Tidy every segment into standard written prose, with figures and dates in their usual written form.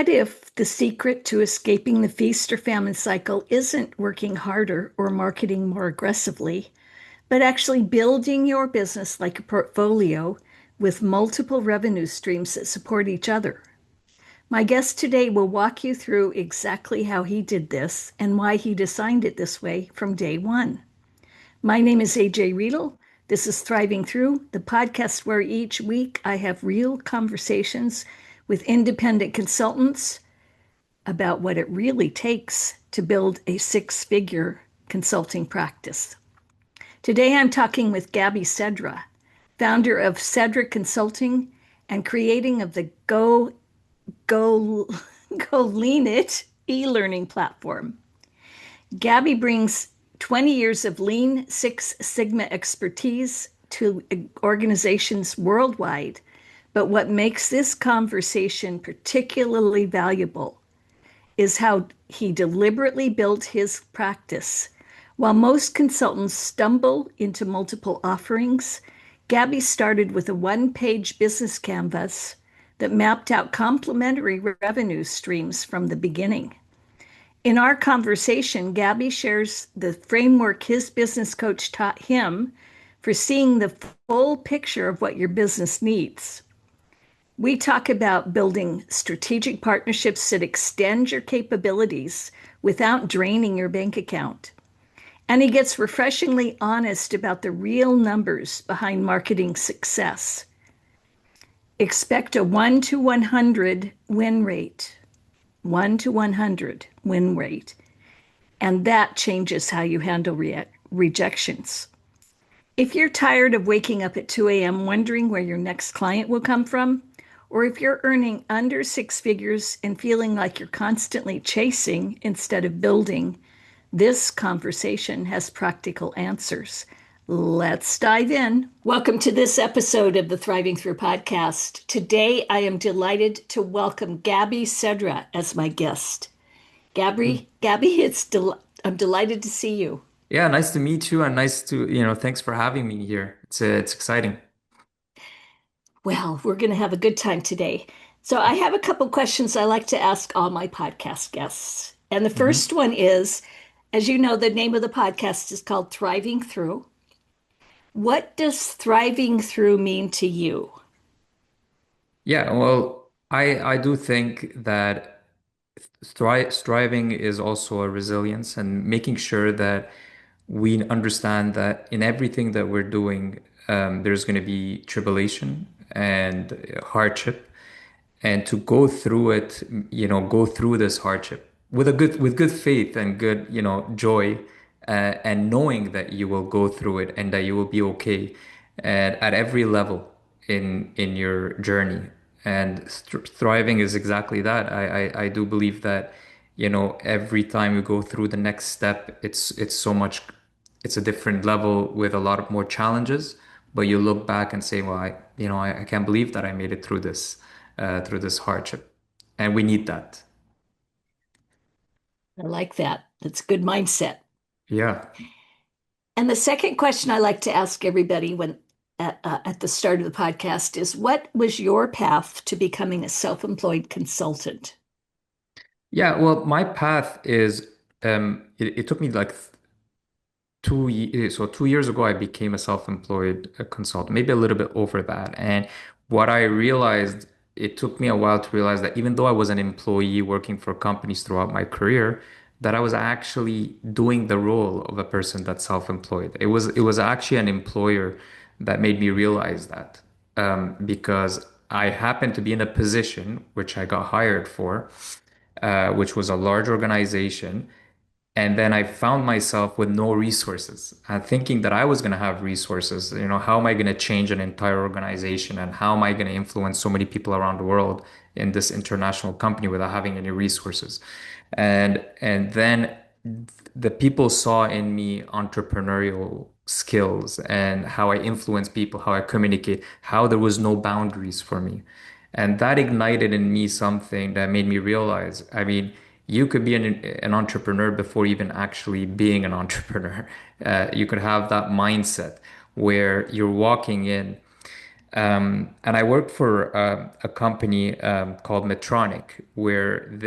What if the secret to escaping the feast or famine cycle isn't working harder or marketing more aggressively, but actually building your business like a portfolio with multiple revenue streams that support each other? My guest today will walk you through exactly how he did this and why he designed it this way from day one. My name is AJ Riedel. This is Thriving Through, the podcast where each week I have real conversations with independent consultants about what it really takes to build a six-figure consulting practice. Today I'm talking with Gaby Sedra, founder of Sedra Consulting and creating of the Go Go Lean It e-learning platform. Gaby brings 20 years of Lean Six Sigma expertise to organizations worldwide. But what makes this conversation particularly valuable is how he deliberately built his practice. While most consultants stumble into multiple offerings, Gaby started with a one-page business canvas that mapped out complementary revenue streams from the beginning. In our conversation, Gaby shares the framework his business coach taught him for seeing the full picture of what your business needs. We talk about building strategic partnerships that extend your capabilities without draining your bank account. And he gets refreshingly honest about the real numbers behind marketing success. Expect a 1 to 100 win rate. 1 to 100 win rate. And that changes how you handle rejections. If you're tired of waking up at 2 a.m. wondering where your next client will come from, or if you're earning under six figures and feeling like you're constantly chasing instead of building, this conversation has practical answers. Let's dive in. Welcome to this episode of the Thriving Through podcast. Today, I am delighted to welcome Gaby Sedra as my guest. Gaby, I'm delighted to see you. Yeah, nice to meet you and nice to, thanks for having me here. It's exciting. Well, we're going to have a good time today. So, I have a couple questions I like to ask all my podcast guests. And the hmm first one is, as you know, the name of the podcast is called Thriving Through. What does thriving through mean to you? Yeah, well, I do think that striving is also a resilience and making sure that we understand that in everything that we're doing, there's going to be tribulation and hardship, and to go through it, go through this hardship with good faith and good, joy, and knowing that you will go through it and that you will be okay at every level in your journey. And thriving is exactly that. I do believe that, every time you go through the next step, it's so much, it's a different level with a lot of more challenges. But you look back and say, well, I can't believe that I made it through this hardship. And we need that. I like that. That's a good mindset. Yeah. And the second question I like to ask everybody at the start of the podcast is, what was your path to becoming a self-employed consultant? Yeah. Well, my path is, it took me like 2 years. So 2 years ago, I became a self-employed consultant, maybe a little bit over that. And what I realized, it took me a while to realize that even though I was an employee working for companies throughout my career, that I was actually doing the role of a person that's self-employed. It was actually an employer that made me realize that, because I happened to be in a position which I got hired for, which was a large organization. And then I found myself with no resources, thinking that I was going to have resources. How am I going to change an entire organization, and how am I going to influence so many people around the world in this international company without having any resources? And then the people saw in me entrepreneurial skills and how I influence people, how I communicate, how there was no boundaries for me. And that ignited in me something that made me realize, I mean, you could be an entrepreneur before even actually being an entrepreneur. You could have that mindset where you're walking in And I worked for a company called Medtronic, where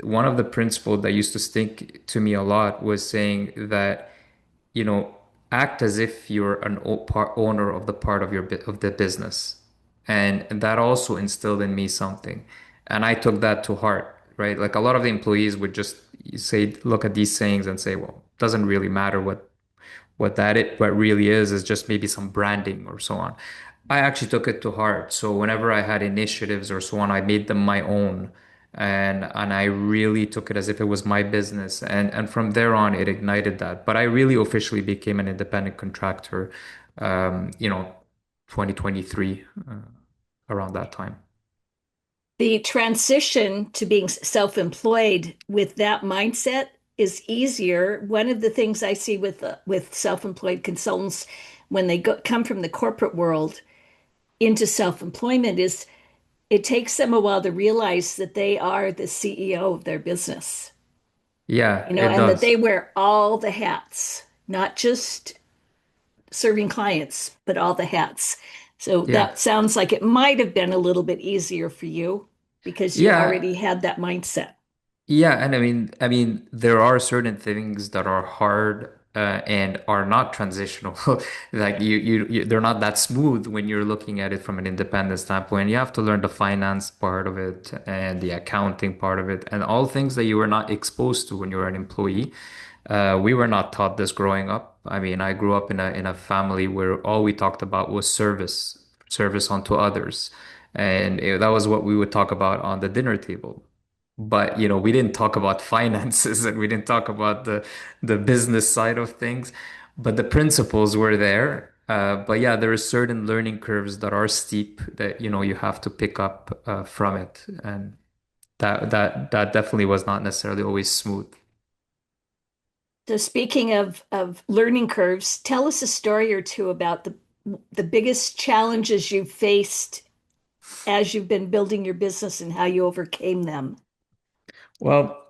one of the principles that used to stick to me a lot was saying that, you know, act as if you're owner of the part of of the business. And that also instilled in me something. And I took that to heart, right? Like a lot of the employees would just say, look at these sayings and say, well, it doesn't really matter what really is just maybe some branding or so on. I actually took it to heart. So whenever I had initiatives or so on, I made them my own. And I really took it as if it was my business. And from there on it ignited that. But I really officially became an independent contractor, you know, 2023, around that time. The transition to being self-employed with that mindset is easier. One of the things I see with self-employed consultants when they come from the corporate world into self-employment is it takes them a while to realize that they are the CEO of their business, Yeah, it and that does. they wear all the hats, not just serving clients, but all the hats. So Yeah. that sounds like it might have been a little bit easier for you because you Yeah. already had that mindset. Yeah, and I mean, there are certain things that are hard and are not transitional. Like they're not that smooth when you're looking at it from an independent standpoint. You have to learn the finance part of it and the accounting part of it, and all things that you were not exposed to when you were an employee. We were not taught this growing up. I mean, I grew up in a family where all we talked about was service unto others, and that was what we would talk about on the dinner table. But we didn't talk about finances and we didn't talk about the business side of things, but the principles were there. But yeah, there are certain learning curves that are steep that you have to pick up from it, and that definitely was not necessarily always smooth. So speaking of learning curves, tell us a story or two about the biggest challenges you've faced as you've been building your business and how you overcame them. Well,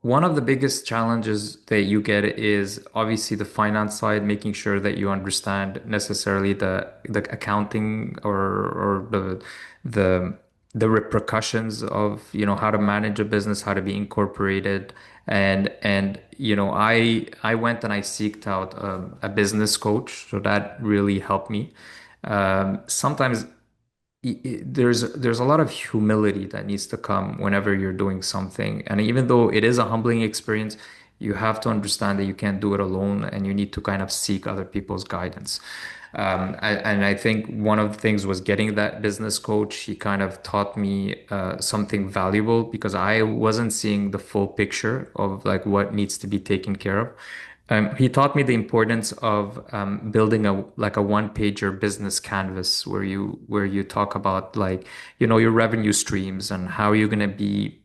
one of the biggest challenges that you get is obviously the finance side, making sure that you understand necessarily the accounting or the the repercussions of how to manage a business, how to be incorporated, and I went and I seeked out a business coach, so that really helped me. Sometimes there's a lot of humility that needs to come whenever you're doing something. And even though it is a humbling experience, you have to understand that you can't do it alone and you need to kind of seek other people's guidance. And I think one of the things was getting that business coach. He kind of taught me something valuable because I wasn't seeing the full picture of like what needs to be taken care of. He taught me the importance of building a one-pager business canvas where you talk about like your revenue streams and how you're gonna be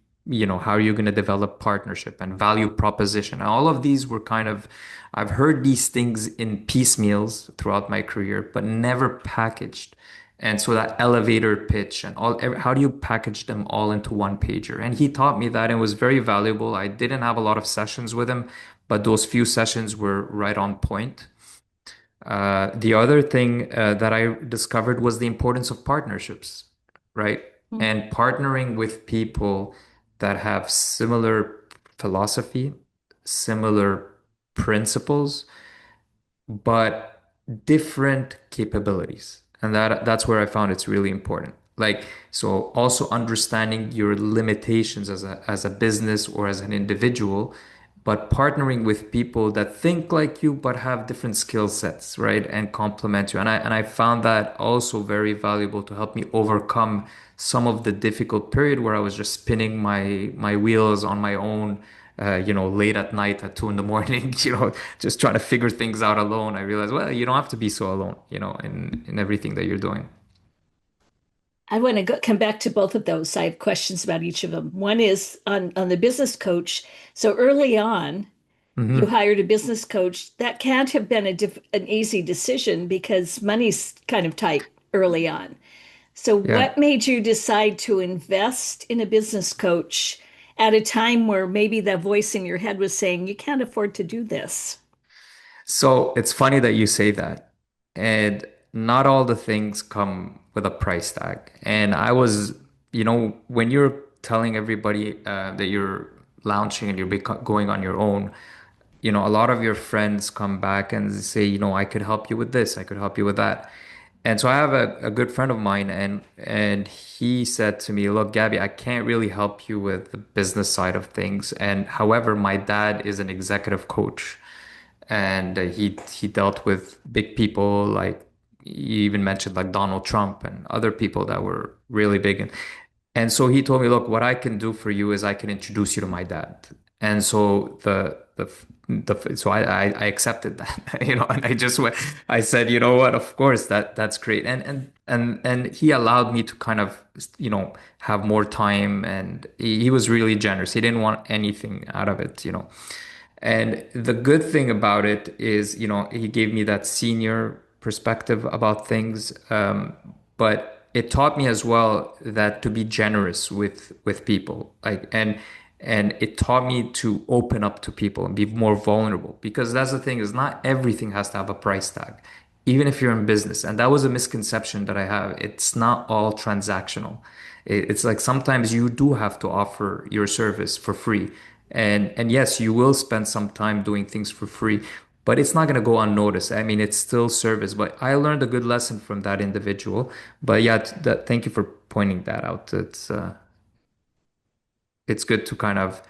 how you're gonna develop partnership and value proposition. And all of these were kind of I've heard these things in piecemeals throughout my career, but never packaged. And so that elevator pitch and how do you package them all into one pager? And he taught me that and it was very valuable. I didn't have a lot of sessions with him, but those few sessions were right on point. The other thing that I discovered was the importance of partnerships, right? And partnering with people that have similar philosophy, similar principles, but different capabilities. And that's where I found it's really important. Like, so also understanding your limitations as a business or as an individual, but partnering with people that think like you but have different skill sets, right? And complement you. And I found that also very valuable to help me overcome some of the difficult period where I was just spinning my wheels on my own, late at night at 2 in the morning, just trying to figure things out alone. I realized, well, you don't have to be so alone, in everything that you're doing. I want to come back to both of those. I have questions about each of them. One is on the business coach. So early on, you Hmm. hired a business coach. That can't have been an easy decision because money's kind of tight early on. So Yeah. what made you decide to invest in a business coach at a time where maybe that voice in your head was saying you can't afford to do this? So it's funny that you say that. And not all the things come with a price tag. And I was, when you're telling everybody that you're launching and going on your own, a lot of your friends come back and say, I could help you with this, I could help you with that. And so I have a good friend of mine, and he said to me, "Look, Gabby, I can't really help you with the business side of things. And however, my dad is an executive coach, and he dealt with big people like you even mentioned like Donald Trump and other people that were really big. And so he told me, look, what I can do for you is I can introduce you to my dad. And so so I accepted that, and I just went, I said, you know what, of course, that's great. And he allowed me to kind of, have more time, and he was really generous. He didn't want anything out of it. And the good thing about it is, he gave me that senior perspective about things. But it taught me as well that to be generous with people, like, and it taught me to open up to people and be more vulnerable, because that's the thing, is not everything has to have a price tag, even if you're in business. And that was a misconception that I have. It's not all transactional. It's like sometimes you do have to offer your service for free. And yes, you will spend some time doing things for free, but it's not going to go unnoticed. I mean, it's still service. But I learned a good lesson from that individual. But yeah, thank you for pointing that out. It's good to kind of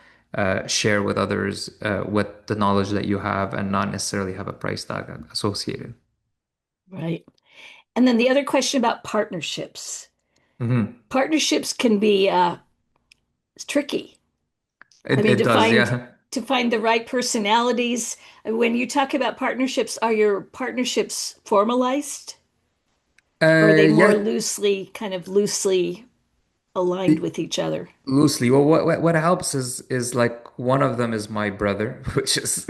share with others what the knowledge that you have, and not necessarily have a price tag associated. Right. And then the other question about partnerships. Hmm. Partnerships can be tricky. I mean, It does, yeah. to find the right personalities. When you talk about partnerships, are your partnerships formalized, or are they more Yeah. kind of loosely aligned with each other? Loosely. Well, what helps is like one of them is my brother, which is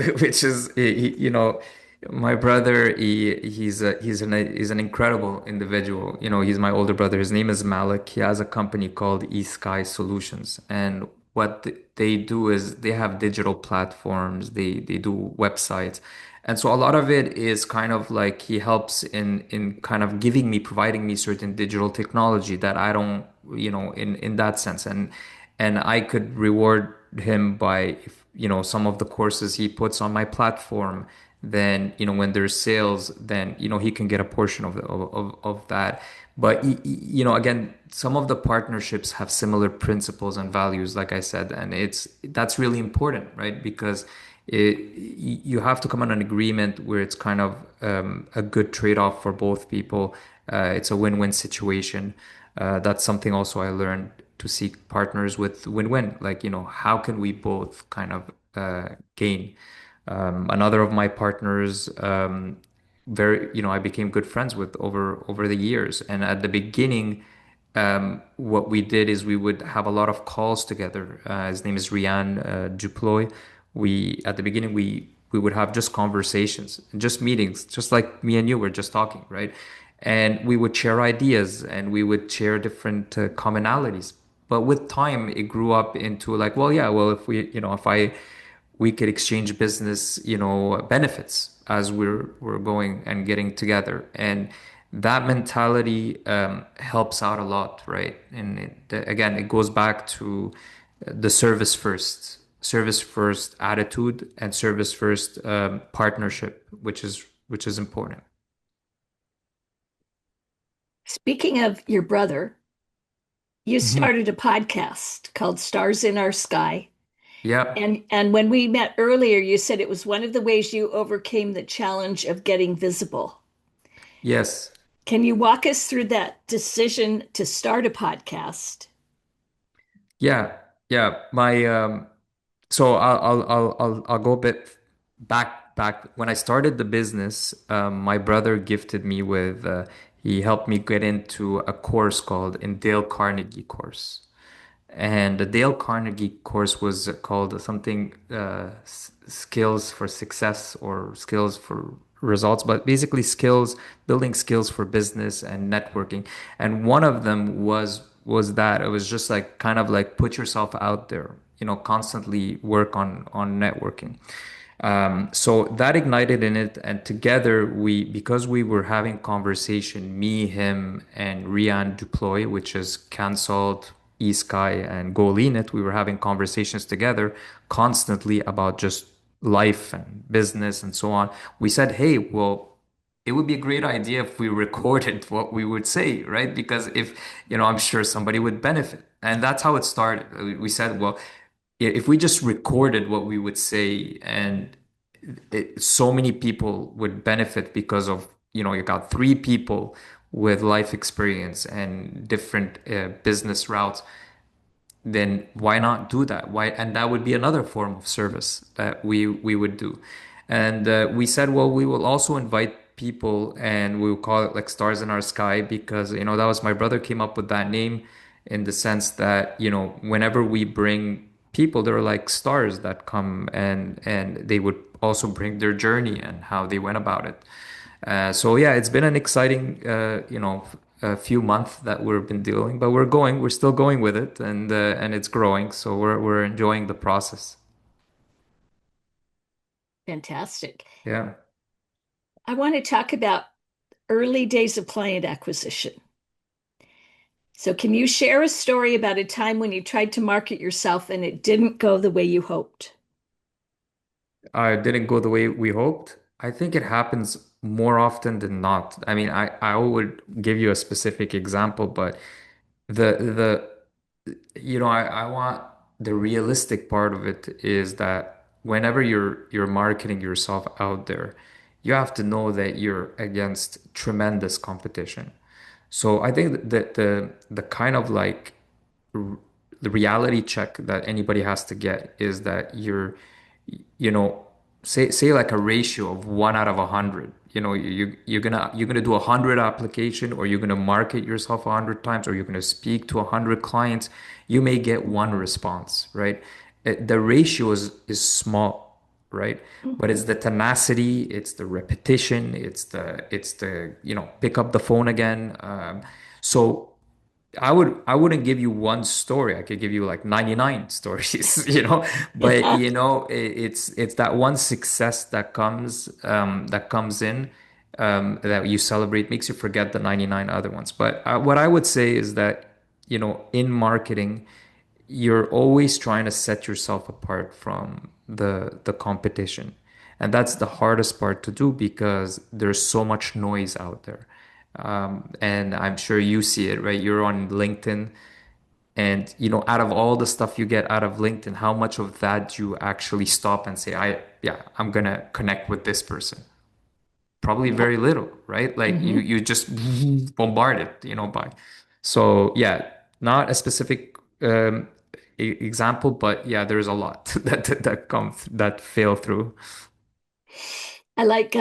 my brother. He's an incredible individual. He's my older brother. His name is Malik. He has a company called eSky Solutions, and what they do is they have digital platforms. They do websites. And so a lot of it is kind of like he helps in kind of providing me certain digital technology that I don't, in that sense. And I could reward him by, some of the courses he puts on my platform. Then, when there's sales, then, he can get a portion of that. But, again, some of the partnerships have similar principles and values, like I said, and that's really important, right? Because you have to come on an agreement where it's kind of a good trade-off for both people. It's a win-win situation. That's something also I learned, to seek partners with win-win. Like, how can we both kind of gain? Another of my partners, I became good friends with over the years. And at the beginning, what we did is we would have a lot of calls together. His name is Rian Duploy. At the beginning, we would have just conversations, just meetings, just like me and you were just talking, right? And we would share ideas, and we would share different commonalities. But with time, it grew up into like, well, yeah, well, if we could exchange business, benefits as we're going and getting together. And that mentality helps out a lot, right? And again, it goes back to the service first attitude, and service first partnership, which is important. Speaking of your brother, you Mhm. started a podcast called Stars in Our Sky. Yeah. And when we met earlier, you said it was one of the ways you overcame the challenge of getting visible. Yes. Can you walk us through that decision to start a podcast? Yeah. Yeah. So I'll go a bit back when I started the business. My brother gifted me with he helped me get into a course called in Dale Carnegie course. And the Dale Carnegie course was called something skills for success, or skills for results, but basically building skills for business and networking. And one of them was that it was just like kind of like put yourself out there, constantly work on networking. So that ignited in it, and together because we were having conversation, me, him, and Rian Duploy, which is canceled, eSky, and Go Lean It, we were having conversations together constantly about just life and business and so on. We said, hey, well, it would be a great idea if we recorded what we would say, right? Because if, I'm sure somebody would benefit. And that's how it started. We said, well, if we just recorded what we would say and so many people would benefit because of, you got three people with life experience and different business routes, then why not do that? Why? And that would be another form of service that we would do. And we said, well, we will also invite people, and we will call it like Stars in Our Sky because that was my brother came up with that name in the sense that whenever we bring people, they're like stars that come and they would also bring their journey and how they went about it. So yeah, it's been an exciting, a few months that we've been dealing, but we're still going with it, and it's growing. So we're enjoying the process. Fantastic. Yeah. I want to talk about early days of client acquisition. So, can you share a story about a time when you tried to market yourself and it didn't go the way you hoped? Didn't go the way we hoped. I think it happens more often than not. I mean, I would give you a specific example, but the I want the realistic part of it is that whenever you're marketing yourself out there, you have to know that you're against tremendous competition. So I think that the kind of like r- the reality check that anybody has to get is that you know, say like a ratio of 1 out of 100. You're gonna do 100 application, or you're gonna market yourself 100 times, or you're gonna speak to 100 clients. You may get one response, right? The ratio is small, right? But Mhm. it's the tenacity, it's the repetition, it's the pick up the phone again. So I wouldn't give you one story. I could give you like 99 stories, But Yeah. it's that one success that comes in that you celebrate makes you forget the 99 other ones. But what I would say is that, in marketing, you're always trying to set yourself apart from the competition. And that's the hardest part to do because there's so much noise out there. And I'm sure you see it, right? You're on LinkedIn, and out of all the stuff you get out of LinkedIn, how much of that do you actually stop and say, yeah, I'm gonna connect with this person? Probably Yep. very little, right? Like you Hmm. you just bombard it, by. So yeah, not a specific example, but yeah, there's a lot that fail through. I like,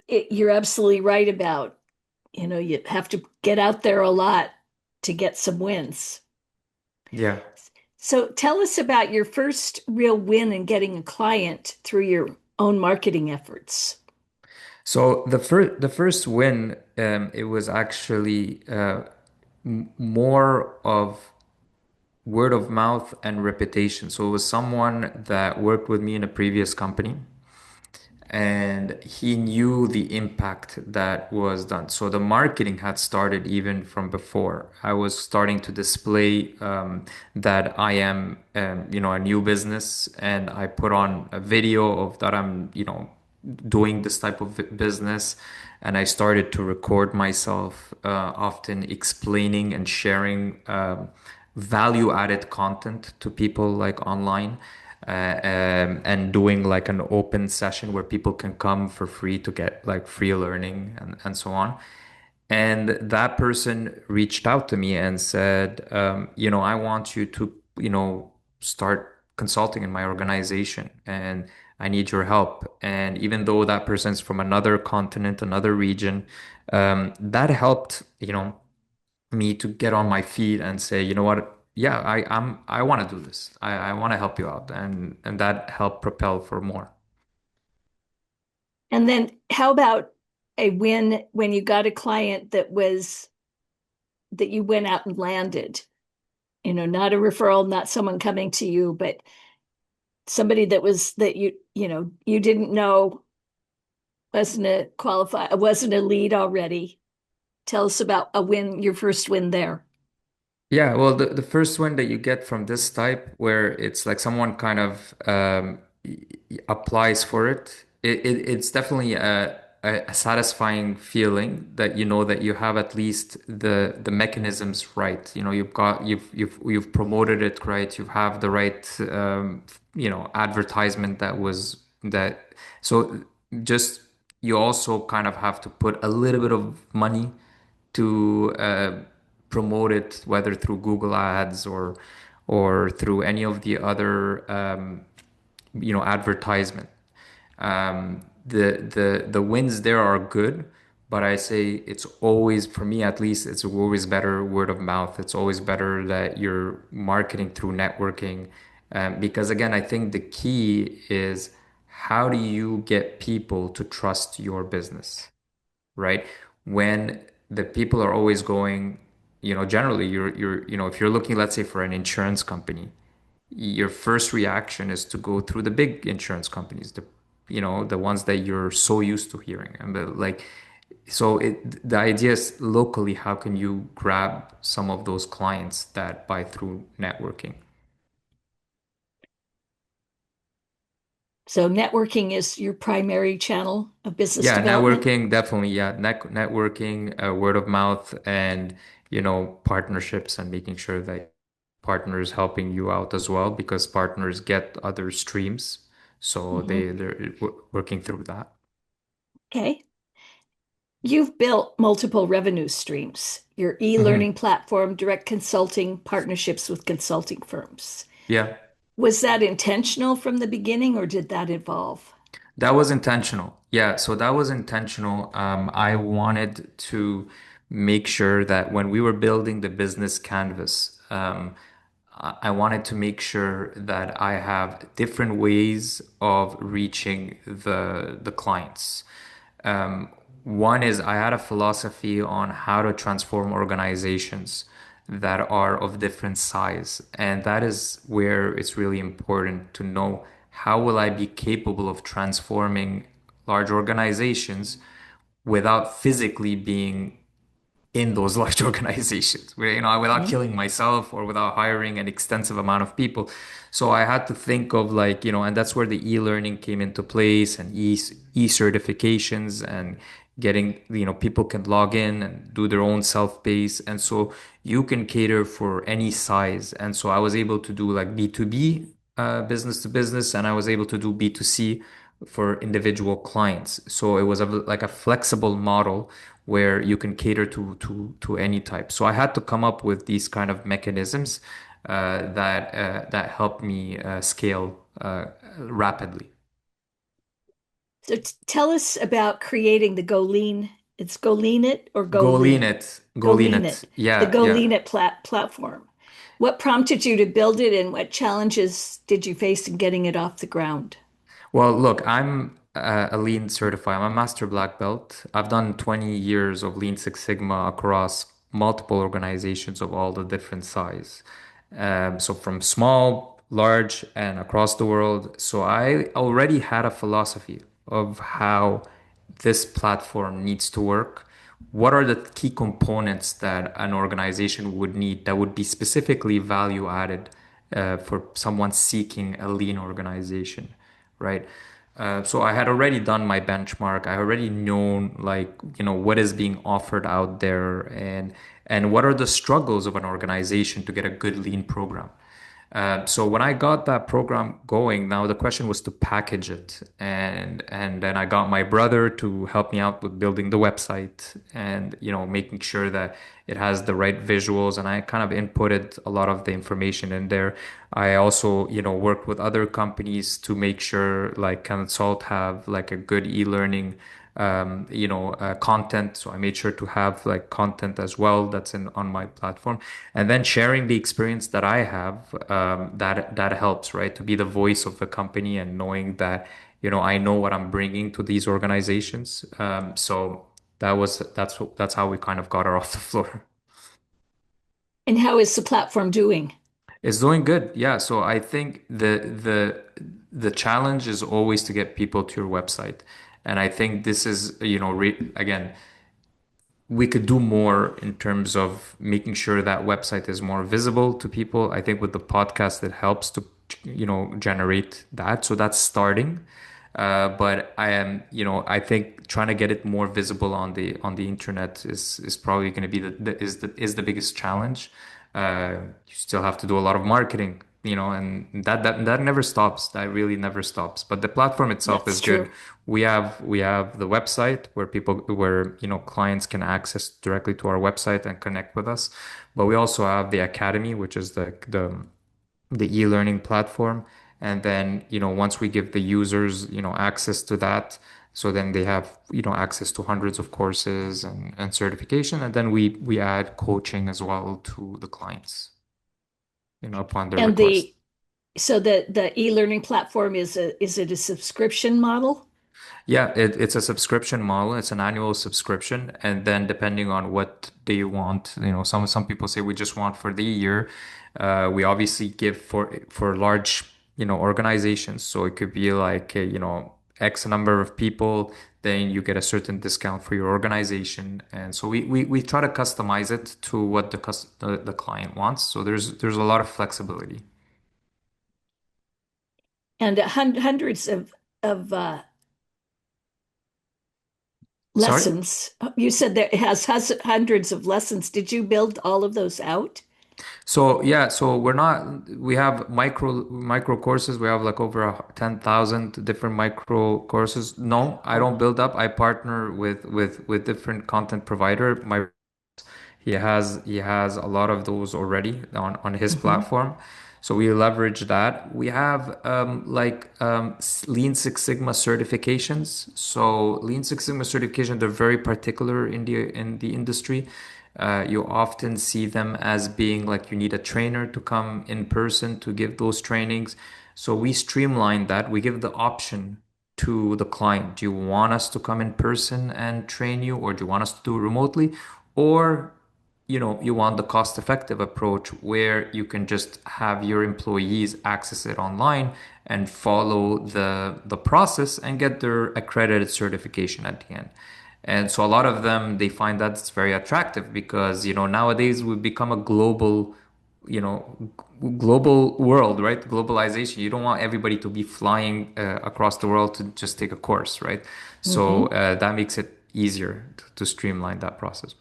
you're absolutely right about, you have to get out there a lot to get some wins. Yeah. So tell us about your first real win in getting a client through your own marketing efforts. So the first win, it was actually more of word of mouth and reputation. So it was someone that worked with me in a previous company, and he knew the impact that was done. So the marketing had started even from before. I was starting to display that I am, a new business, and I put on a video of that I'm, doing this type of business, and I started to record myself, often explaining and sharing value-added content to people like online, and doing like an open session where people can come for free to get like free learning and so on. And that person reached out to me and said, I want you to, start consulting in my organization, and I need your help. And even though that person's from another continent, another region, that helped, me to get on my feet and say, you know what? Yeah, I want to do this. I want to help you out, and that helped propel for more. And then how about a win when you got a client that you went out and landed? Not a referral, not someone coming to you, but Somebody that was that you didn't know wasn't a lead already. Tell us about a win, your first win there. Yeah, well, the first one that you get from this type, where it's like someone kind of applies for it, it's definitely a satisfying feeling that you know that you have at least the mechanisms right. You know, you've promoted it right. You have the right advertisement that was that. So just you also kind of have to put a little bit of money to promote it, whether through Google Ads or through any of the other advertisement. The wins there are good, but I say it's always, for me at least, it's always better word of mouth. It's always better that you're marketing through networking, because again, I think the key is how do you get people to trust your business? Right? When the people are always going, generally if you're looking, let's say for an insurance company, your first reaction is to go through the big insurance companies, the ones that you're so used to hearing. And the idea is locally, how can you grab some of those clients that buy through networking? So networking is your primary channel of business Yeah, development. networking, definitely. Yeah, networking, word of mouth, and partnerships, and making sure that partners helping you out as well, because partners get other streams, so Mhm. they're working through that. Okay. You've built multiple revenue streams, your Hmm. e-learning platform, direct consulting, partnerships with consulting firms. Yeah. Was that intentional from the beginning or did that evolve? That was intentional. Yeah, so that was intentional. I wanted to make sure that when we were building the business canvas, I wanted to make sure that I have different ways of reaching the clients. One is I had a philosophy on how to transform organizations that are of different size. And that is where it's really important to know how will I be capable of transforming large organizations without physically being in those large organizations where without Mhm. killing myself or without hiring an extensive amount of people. So I had to think of like and that's where the e-learning came into place, and e-certifications, and getting people can log in and do their own self-paced, and so you can cater for any size. And so I was able to do like B2B, business to business, and I was able to do B2C for individual clients. So it was like a flexible model where you can cater to any type. So I had to come up with these kind of mechanisms that helped me scale rapidly. So tell us about creating the Go Lean. It's Go Lean It or Go Go lean Lean? it, go Go lean Lean it. It, the Yeah, Go yeah. Lean It platform. What prompted you to build it and what challenges did you face in getting it off the ground? Well, look, I'm a Lean certified. I'm a master black belt. I've done 20 years of Lean Six Sigma across multiple organizations of all the different size. So from small, large, and across the world. So I already had a philosophy of how this platform needs to work. What are the key components that an organization would need that would be specifically value added for someone seeking a lean organization, right? So I had already done my benchmark. I already known like what is being offered out there, and what are the struggles of an organization to get a good lean program. So when I got that program going, now the question was to package it, and then I got my brother to help me out with building the website, and making sure that it has the right visuals, and I kind of inputted a lot of the information in there. I also worked with other companies to make sure like Consult have like a good e-learning content. So I made sure to have like content as well that's in on my platform, and then sharing the experience that I have. That helps, right? To be the voice of the company and knowing that I know what I'm bringing to these organizations. So that's how we kind of got her off the floor. And how is the platform doing? It's doing good. Yeah. So I think the challenge is always to get people to your website. And I think this is, re again, we could do more in terms of making sure that website is more visible to people. I think with the podcast, it helps to, generate that. So that's starting. But I am, I think trying to get it more visible on the internet is probably going to be the biggest challenge. You still have to do a lot of marketing, and that never stops. That really never stops. But the platform itself That's is good. true. We have the website where clients can access directly to our website and connect with us. But we also have the academy, which is the e-learning platform. And then, once we give the users, access to that, so then they have, access to hundreds of courses and certification. And then we add coaching as well to the clients, upon their And request. the e-learning platform is it a subscription model? Yeah, it's a subscription model. It's an annual subscription, and then depending on what they want, some people say we just want for the year. We obviously give for large, organizations. So it could be like, X number of people, then you get a certain discount for your organization. And so we try to customize it to what the client wants. So there's a lot of flexibility. And hundreds of Sorry? lessons. You said that it has hundreds of lessons. Did you build all of those out? So yeah, so we have micro courses. We have like over 10,000 different micro courses. No, I Oh, don't build up. I partner with different content provider. He has a lot of those already on his hmm. platform. So we leverage that. We have Lean Six Sigma certifications. So Lean Six Sigma certification, they're very particular in the industry. You often see them as being like you need a trainer to come in person to give those trainings. So we streamline that. We give the option to the client. Do you want us to come in person and train you, or do you want us to do it remotely? Or you want the cost-effective approach where you can just have your employees access it online and follow the process and get their accredited certification at the end. And so a lot of them, they find that it's very attractive because, nowadays we've become a you know, global world, right? Globalization. You don't want everybody to be flying across the world to just take a course, right? So Hmm. that makes it easier to streamline that process.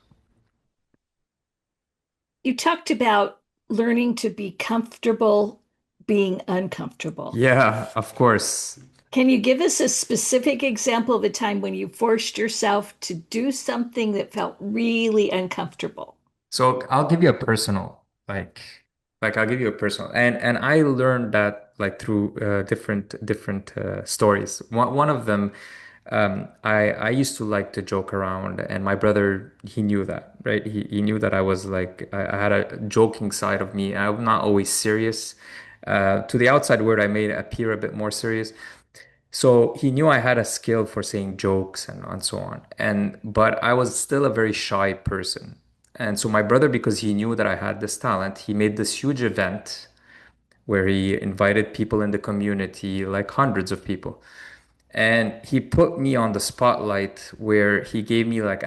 You talked about learning to be comfortable being uncomfortable. Yeah, of course. Can you give us a specific example of a time when you forced yourself to do something that felt really uncomfortable? So I'll give you a personal, like I'll give you a personal, and I learned that like through different stories. One of them, I used to like to joke around, and my brother he knew that, right? He knew that I was like I had a joking side of me. I'm not always serious. To the outside world, I made it appear a bit more serious. So he knew I had a skill for saying jokes and so on. But I was still a very shy person. And so my brother, because he knew that I had this talent, he made this huge event where he invited people in the community, like hundreds of people. And he put me on the spotlight where he gave me like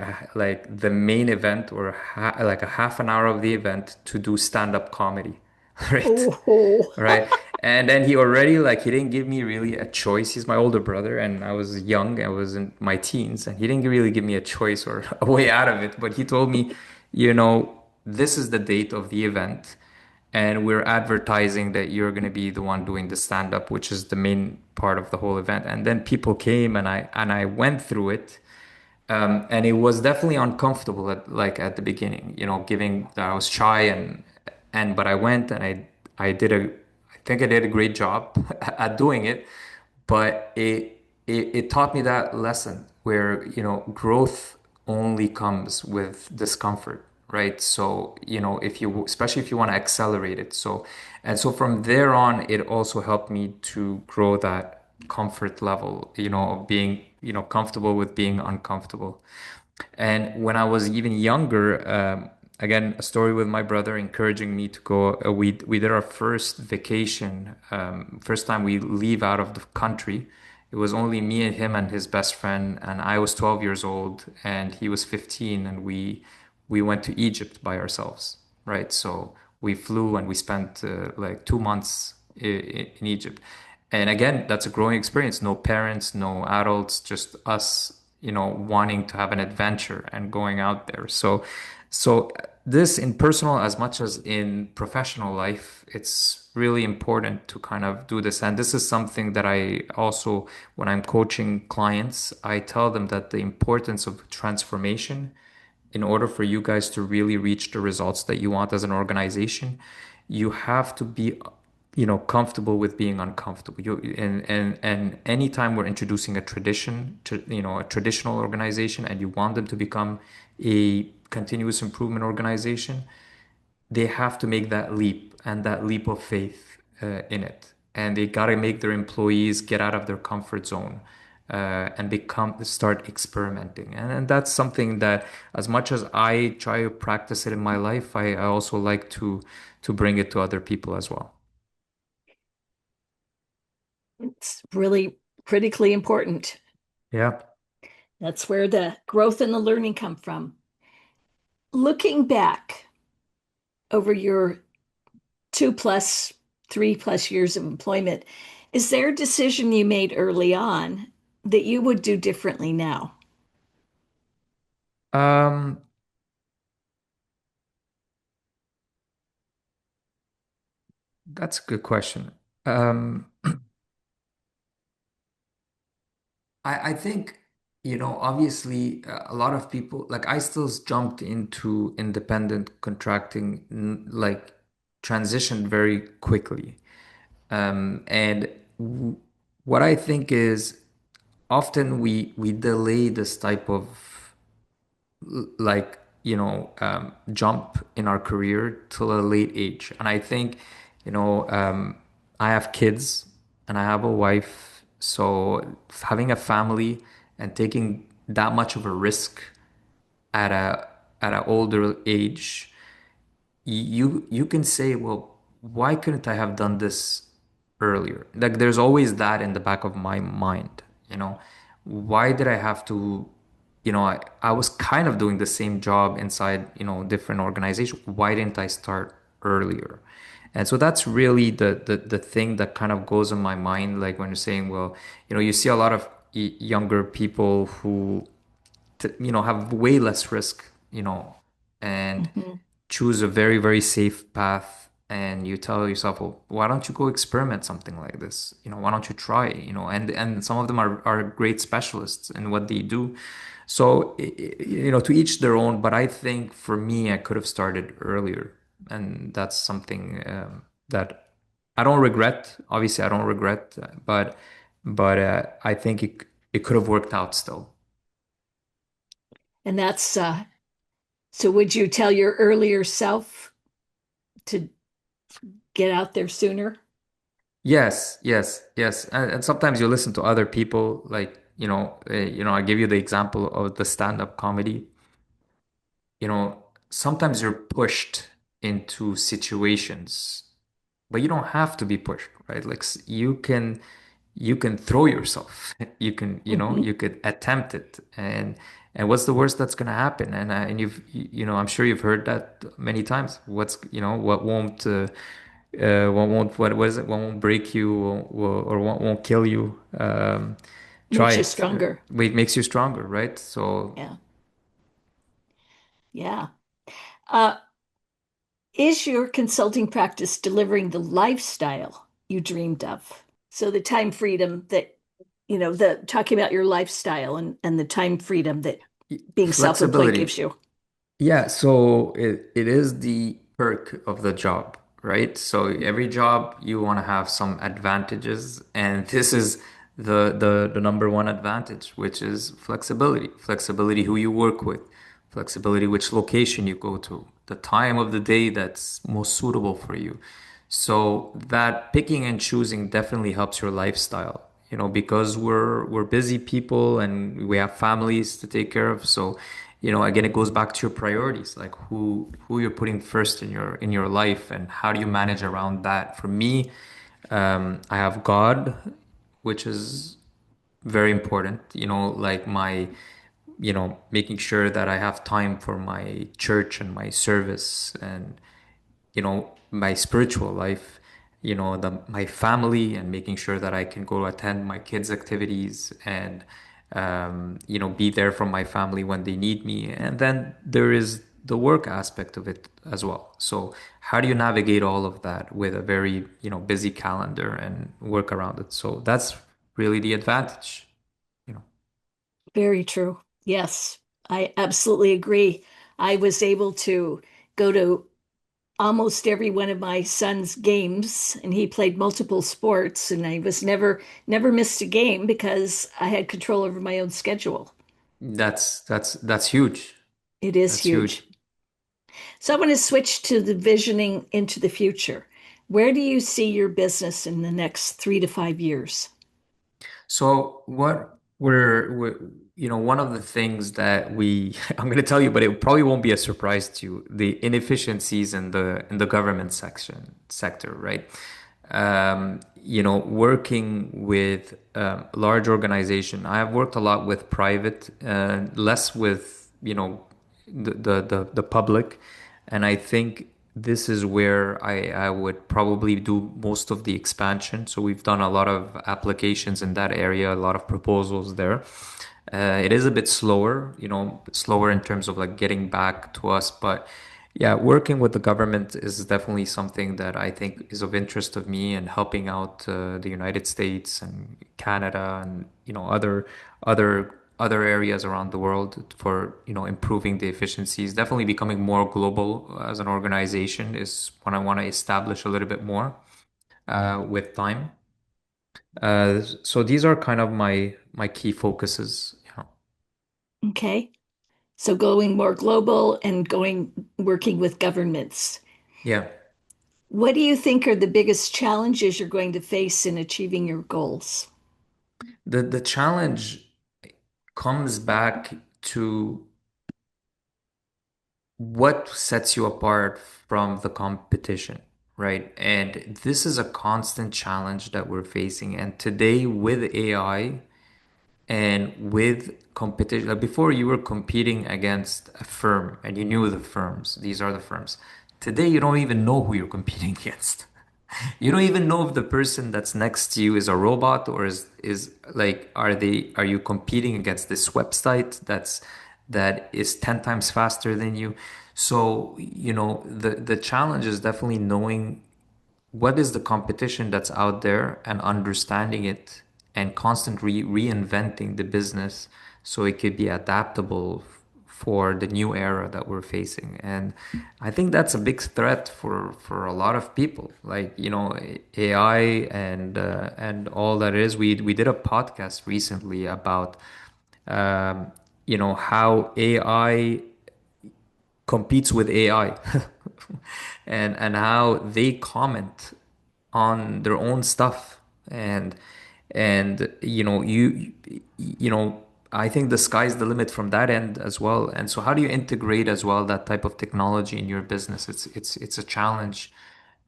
the main event or like a half an hour of the event to do stand-up comedy, right? Oh, Right. And then he already like he didn't give me really a choice. He's my older brother and I was young. I was in my teens and he didn't really give me a choice or a way out of it. But he told me, this is the date of the event and we're advertising that you're going to be the one doing the stand up, which is the main part of the whole event. And then people came and I went through it. And it was definitely uncomfortable at the beginning, giving that I was shy but I went and I think I did a great job at doing it, but it taught me that lesson where, growth only comes with discomfort, right? So, especially if you want to accelerate it. So from there on, it also helped me to grow that comfort level, of being, comfortable with being uncomfortable. And when I was even younger, again, a story with my brother encouraging me to go. We did our first vacation, first time we leave out of the country. It was only me and him and his best friend, and I was 12 years old and he was 15, and we went to Egypt by ourselves, right? So we flew and we spent like 2 months in Egypt. And again, that's a growing experience. No parents, no adults, just us, wanting to have an adventure and going out there. So this in personal as much as in professional life, it's really important to kind of do this. And this is something that I also, when I'm coaching clients, I tell them that the importance of transformation in order for you guys to really reach the results that you want as an organization, you have to be, comfortable with being uncomfortable. And anytime we're introducing a tradition to, a traditional organization, and you want them to become a continuous improvement organization, they have to make that leap and that leap of faith in it. And they got to make their employees get out of their comfort zone and start experimenting. And that's something that, as much as I try to practice it in my life, I also like to bring it to other people as well. It's really critically important. Yeah. That's where the growth and the learning come from. Looking back over your 2 plus, 3 plus years of employment, is there a decision you made early on that you would do differently now? Um, that's a good question. Um, I think, obviously a lot of people, like I still jumped into independent contracting, like transitioned very quickly. And what I think is often we delay this type of like jump in our career till a late age. And I think I have kids and I have a wife, so having a family and taking that much of a risk at an older age, you can say, well, why couldn't I have done this earlier? Like there's always that in the back of my mind, why did I have to, I was kind of doing the same job inside, different organizations. Why didn't I start earlier? And so that's really the thing that kind of goes in my mind, like when you're saying, well, you see a lot of younger people who have way less risk, and Mhm. choose a very, very safe path. And you tell yourself, well, why don't you go experiment something like this? Why don't you try? And some of them are great specialists in what they do. So, to each their own. But I think for me, I could have started earlier, and that's something that I don't regret. Obviously, I don't regret, but I think it could have worked out still. And that's so would you tell your earlier self to get out there sooner? Yes, yes, yes. And sometimes you listen to other people, like, I give you the example of the stand-up comedy. Sometimes you're pushed into situations, but you don't have to be pushed, right? Like you can throw yourself. You can, Mhm. you could attempt it. And what's the worst that's gonna happen? And I'm sure you've heard that many times. What is it? What won't break you or what won't kill you? Try Makes you it. stronger. It makes you stronger, right? So Yeah. Yeah. Uh, is your consulting practice delivering the lifestyle you dreamed of? So the time freedom that, the talking about your lifestyle and the time freedom that being self-employed flexibility. gives you. Yeah, so it is the perk of the job, right? So every job you want to have some advantages, and this is the number one advantage, which is flexibility. Flexibility who you work with, flexibility which location you go to, the time of the day that's most suitable for you. So that picking and choosing definitely helps your lifestyle, because we're busy people and we have families to take care of. So again, it goes back to your priorities, like who you're putting first in your life, and how do you manage around that. For me, I have God, which is very important, like making sure that I have time for my church and my service and my spiritual life, my family, and making sure that I can go attend my kids' activities and be there for my family when they need me. And then there is the work aspect of it as well. So how do you navigate all of that with a very, busy calendar and work around it? So that's really the advantage, you know. Very true. Yes, I absolutely agree. I was able to go to almost every one of my son's games, and he played multiple sports, and I was never missed a game because I had control over my own schedule. That's huge. It is That's huge. huge. So I want to switch to the visioning into the future. Where do you see your business in the next 3 to 5 years? So what one of the things that I'm going to tell you, but it probably won't be a surprise to you, the inefficiencies in the government sector, right? Working with large organization. I have worked a lot with private, less with, the public. And I think this is where I would probably do most of the expansion. So we've done a lot of applications in that area, a lot of proposals there. It is a bit slower, slower in terms of like getting back to us, but yeah, working with the government is definitely something that I think is of interest of me, and helping out the United States and Canada and other areas around the world for improving the efficiencies. Definitely becoming more global as an organization is what I want to establish a little bit more with time. So these are kind of my key focuses. Okay. So going more global and going working with governments. Yeah. What do you think are the biggest challenges you're going to face in achieving your goals? The challenge comes back to what sets you apart from the competition, right? And this is a constant challenge that we're facing. And today, with AI and with competition, like before, you were competing against a firm and you knew the firms, these are the firms. Today, you don't even know who you're competing against. You don't even know if the person that's next to you is a robot, or is like, are you competing against this website that is 10 times faster than you? So, the challenge is definitely knowing what is the competition that's out there and understanding it, and constantly reinventing the business so it could be adaptable for the new era that we're facing. And I think that's a big threat for a lot of people, like AI and all that is. We did a podcast recently about how AI competes with AI and how they comment on their own stuff. And I think the sky's the limit from that end as well. And so how do you integrate as well that type of technology in your business? It's a challenge.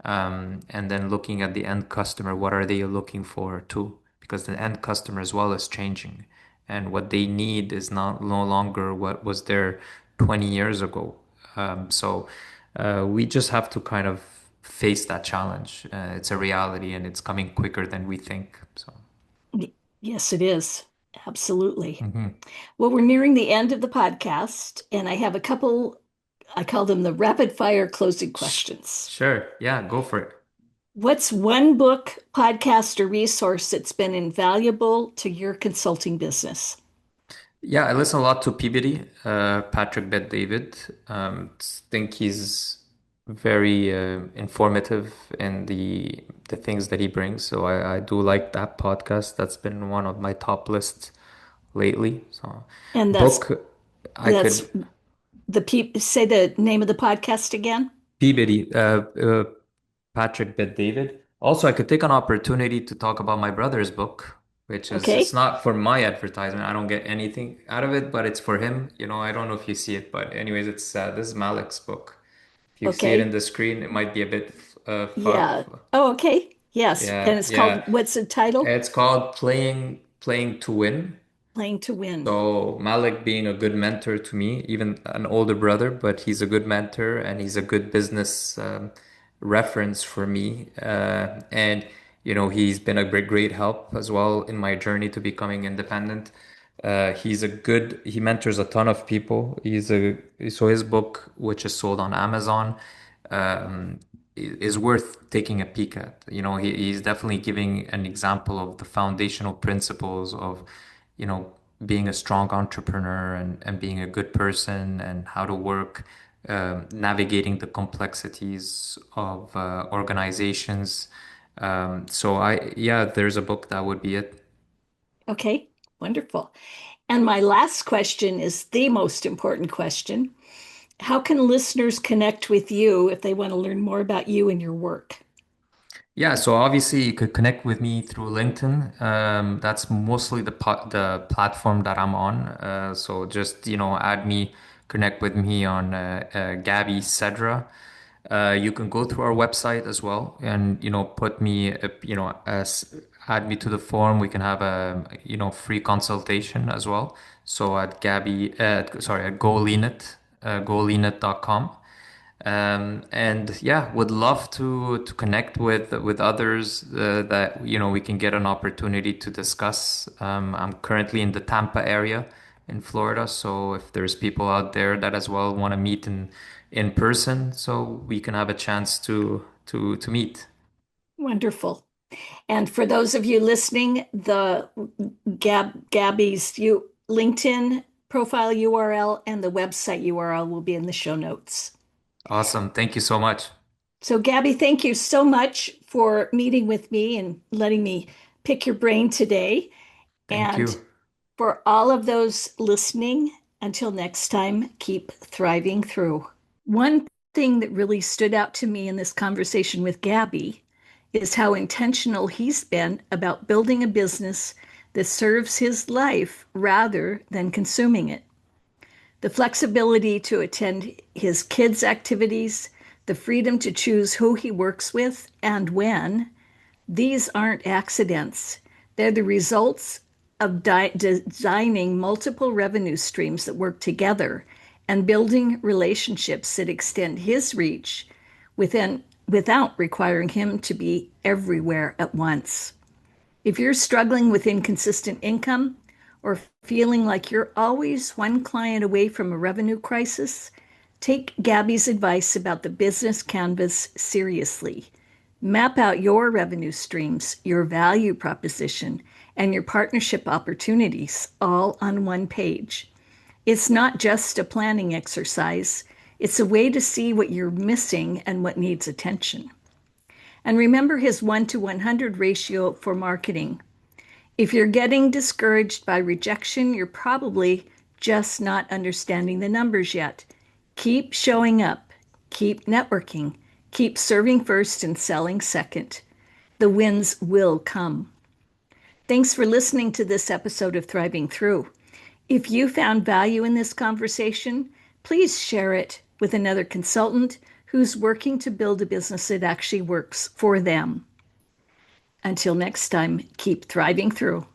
And then looking at the end customer, what are they looking for too? Because the end customer as well is changing, and what they need is not no longer what was there 20 years ago. So we just have to kind of face that challenge. It's a reality, and it's coming quicker than we think. So. Yes, it is. Absolutely. Mhm. Well, we're nearing the end of the podcast, and I have a couple, I call them the rapid fire closing questions. Sure. Yeah, go for it. What's one book, podcast, or resource that's been invaluable to your consulting business? Yeah, I listen a lot to Peabody, Patrick Bet David. Think he's very informative in the things that he brings. So I do like that podcast. That's been one of my top lists lately. So And book, I that's could the say the name of the podcast again. Peabody, Patrick Bet David. Also, I could take an opportunity to talk about my brother's book, which is it's Okay. not for my advertisement. I don't get anything out of it, but it's for him. I don't know if you see it, but anyways, it's this is Malik's book. If you see it in Okay. the screen, it might be a bit far. Yeah. Oh, okay. Yes. And Yeah, it's called, yeah. what's the title? It's called Playing to Win. Playing to Win. So Malik being a good mentor to me, even an older brother, but he's a good mentor and he's a good business reference for me. And he's been a great help as well in my journey to becoming independent. He mentors a ton of people. So his book, which is sold on Amazon, is worth taking a peek at. He's definitely giving an example of the foundational principles of, being a strong entrepreneur and being a good person and how to work, navigating the complexities of organizations. Yeah, there's a book that would be it. Okay. Wonderful. And my last question is the most important question. How can listeners connect with you if they want to learn more about you and your work? Yeah, so obviously you could connect with me through LinkedIn. That's mostly the platform that I'm on. So just add me, connect with me on Gaby Sedra. You can go through our website as well, and put me, as add me to the forum. We can have a free consultation as well. So at GoLeanIt, GoLeanIt.com. And yeah, would love to connect with others that we can get an opportunity to discuss. I'm currently in the Tampa area in Florida, so if there's people out there that as well want to meet in person, so we can have a chance to meet. Wonderful. And for those of you listening, the Gabby's LinkedIn profile URL and the website URL will be in the show notes. Awesome. Thank you so much. So, Gabby, thank you so much for meeting with me and letting me pick your brain today. Thank And you. for all of those listening, until next time, keep thriving through. One thing that really stood out to me in this conversation with Gabby is how intentional he's been about building a business that serves his life rather than consuming it. The flexibility to attend his kids' activities, the freedom to choose who he works with and when, these aren't accidents. They're the results of designing multiple revenue streams that work together and building relationships that extend his reach without requiring him to be everywhere at once. If you're struggling with inconsistent income or feeling like you're always one client away from a revenue crisis, take Gabby's advice about the business canvas seriously. Map out your revenue streams, your value proposition, and your partnership opportunities all on one page. It's not just a planning exercise, it's a way to see what you're missing and what needs attention. And remember his 1 to 100 ratio for marketing. If you're getting discouraged by rejection, you're probably just not understanding the numbers yet. Keep showing up, keep networking, keep serving first and selling second. The wins will come. Thanks for listening to this episode of Thriving Through. If you found value in this conversation, please share it with another consultant who's working to build a business that actually works for them. Until next time, keep thriving through.